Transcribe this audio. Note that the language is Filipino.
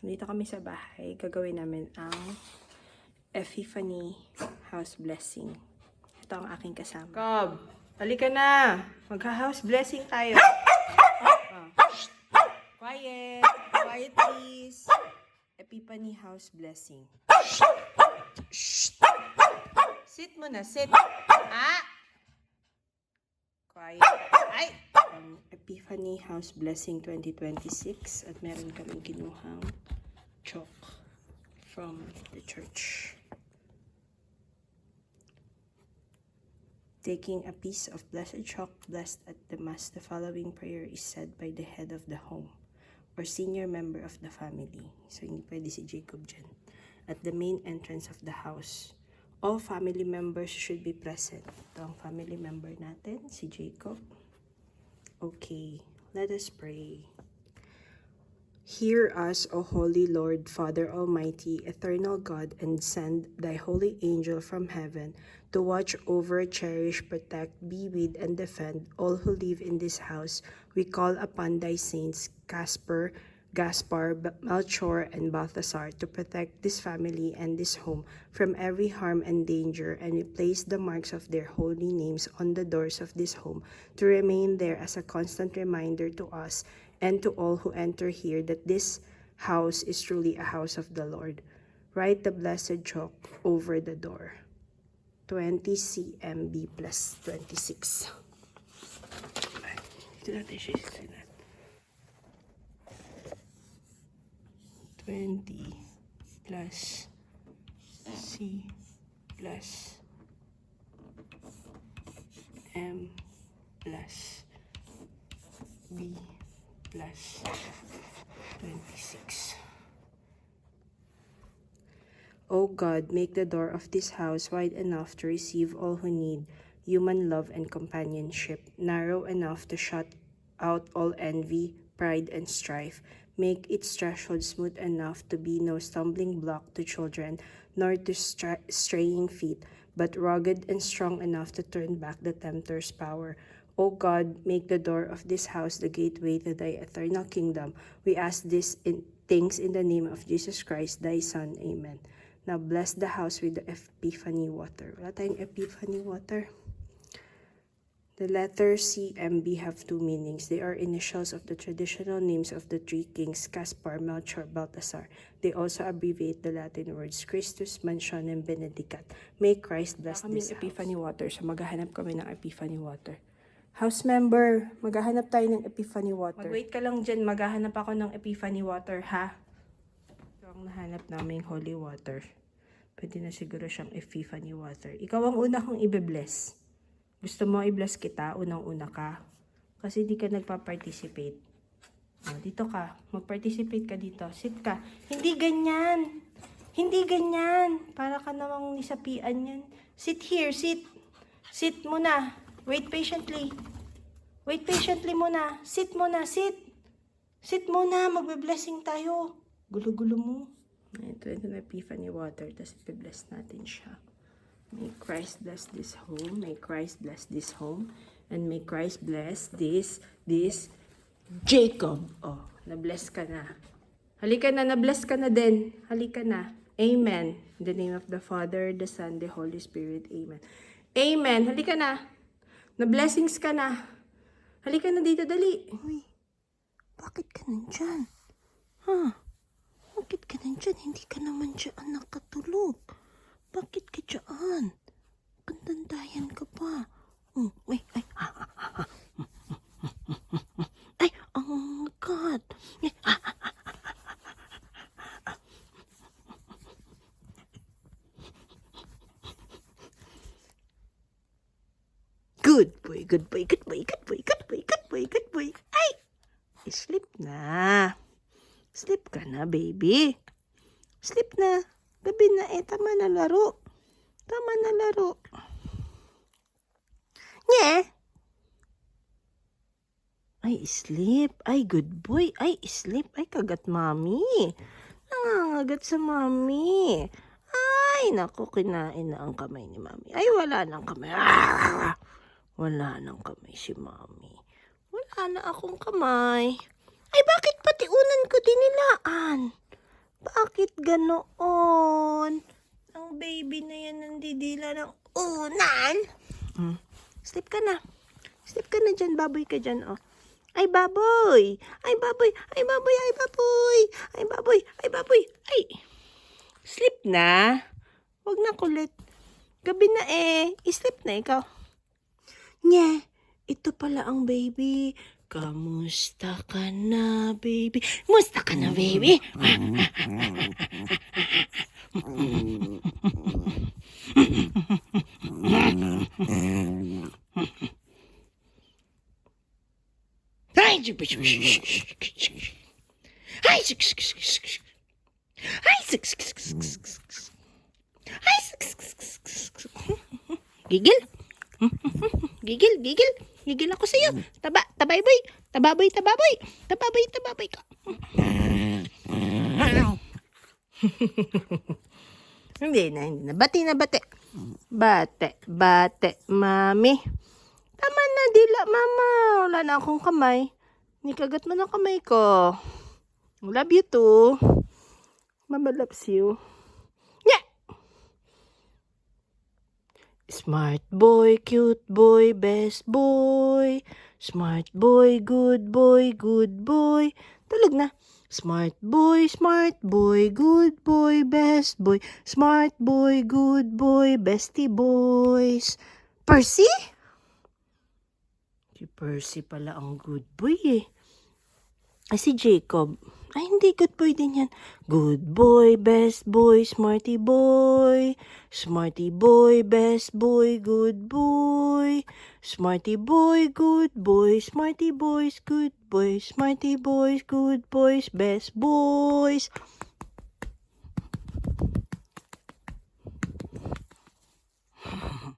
Dito kami sa bahay. Gagawin namin ang Epiphany House Blessing. Ito ang aking kasama. Cob, halika na. Magha-house blessing tayo. Quiet. Quiet please. Epiphany House Blessing. Sit muna, sit. Quiet. Ay! Epiphany House Blessing 2026 at meron kaming kinuhang chalk from the church. Taking a piece of blessed chalk blessed at the Mass, the following prayer is said by the head of the home or senior member of the family. So, hindi pwede si Jacob dyan. At the main entrance of the house. All family members should be present. Ito ang family member natin, si Jacob. Okay, let us pray. Hear us, O Holy Lord, Father Almighty, eternal God, and send thy holy angel from heaven to watch over, cherish, protect, be with, and defend all who live in this house. We call upon thy saints, Gaspar, Melchor, and Balthasar, to protect this family and this home from every harm and danger, and we place the marks of their holy names on the doors of this home to remain there as a constant reminder to us and to all who enter here that this house is truly a house of the Lord. Write the blessed chalk over the door. 20 CMB plus 26. Ito natin siya silat. 20 plus C plus M plus B plus 26. O God, make the door of this house wide enough to receive all who need human love and companionship, narrow enough to shut out all envy, pride, and strife. Make its threshold smooth enough to be no stumbling block to children, nor to straying feet, but rugged and strong enough to turn back the tempter's power. O God, make the door of this house the gateway to thy eternal kingdom. We ask these things in the name of Jesus Christ, thy Son. Amen. Now bless the house with the Epiphany water. Wala tayong Epiphany water. The letters C and B have two meanings. They are initials of the traditional names of the three kings, Caspar, Melchor, Balthasar. They also abbreviate the Latin words Christus, Mansionem, Benedicat. May Christ bless this house. Epiphany water, so maghahanap kami ng Epiphany water. House member, maghahanap tayo ng Epiphany water. Mag-wait ka lang dyan, maghahanap ako ng Epiphany water, ha? Ito ang nahanap naming holy water. Pwede na siguro siyang Epiphany water. Ikaw ang una kong i-bless. Gusto mo i-bless kita, unang-una ka. Kasi di ka nagpa-participate. O, dito ka. Mag-participate ka dito. Sit ka. Hindi ganyan. Hindi ganyan. Para ka namang nisapian yan. Sit here. Sit. Sit muna. Wait patiently. Wait patiently muna. Sit muna. Sit. Sit muna. Magbe-blessing tayo. Gulo-gulo mo. Ito na Epiphany water. Tapos i-bless natin siya. May Christ bless this home. May Christ bless this home. And may Christ bless this Jacob. Oh, na-bless ka na. Halika na, na-bless ka na din. Halika na. Amen. In the name of the Father, the Son, the Holy Spirit. Amen. Amen. Halika na. Na-blessings ka na. Halika na dito, dali. Uy, bakit ka nandyan? Ha? Bakit ka nandyan? Hindi ka naman dyan nakatulog. Bakit ka dyan? Kandandayan ka pa. Ay, ay, oh my God. Good boy, good boy, good boy, good boy, good boy, good boy, good boy. Ay! Sleep na. Sleep ka na, baby. Sleep na. Gabi na tama na laro. Tama na laro. Nye? Ay, sleep. Ay, good boy. Ay, sleep. Ay, kagat mami. Nangangagat sa mami. Ay, naku, kinain na ang kamay ni mami. Ay, wala nang kamay. Wala nang kamay si mami. Wala na akong kamay. Ay, bakit pati unan ko dinilaan? Bakit ganoon? Ang baby na yan nandidila ng unan. Sleep ka na. Sleep ka na dyan. Baboy ka dyan, oh. Ay, baboy! Ay, baboy! Ay, baboy! Ay, baboy! Ay, baboy! Ay, baboy! Ay! Sleep na. Huwag na kulit. Gabi na eh. I-sleep na ikaw. Nye, ito pala ang baby. Kamusta ka na, baby? Musta ka na, baby? Ay, Gigil. Gigil, gigil. Gigil ako sa'yo. Tababoy. Tababoy ka. Hindi na. Bati. Bate, mami. Tama na, dila, mama. Wala na akong kamay. Nikagat mo na kamay ko. Love you too. Mama loves you. Yeah! Smart boy, cute boy, best boy. Smart boy, good boy, good boy. Tulog na. Smart boy, good boy, best boy. Smart boy, good boy, bestie boys. Percy? Si Percy pala ang good boy eh. Ay, si Jacob. Ay, hindi. Good boy din yan. Good boy, best boy, smarty boy. Smarty boy, best boy, good boy. Smarty boy, good boy. Smarty boys, good boys. Smarty boys, good boys, best boys.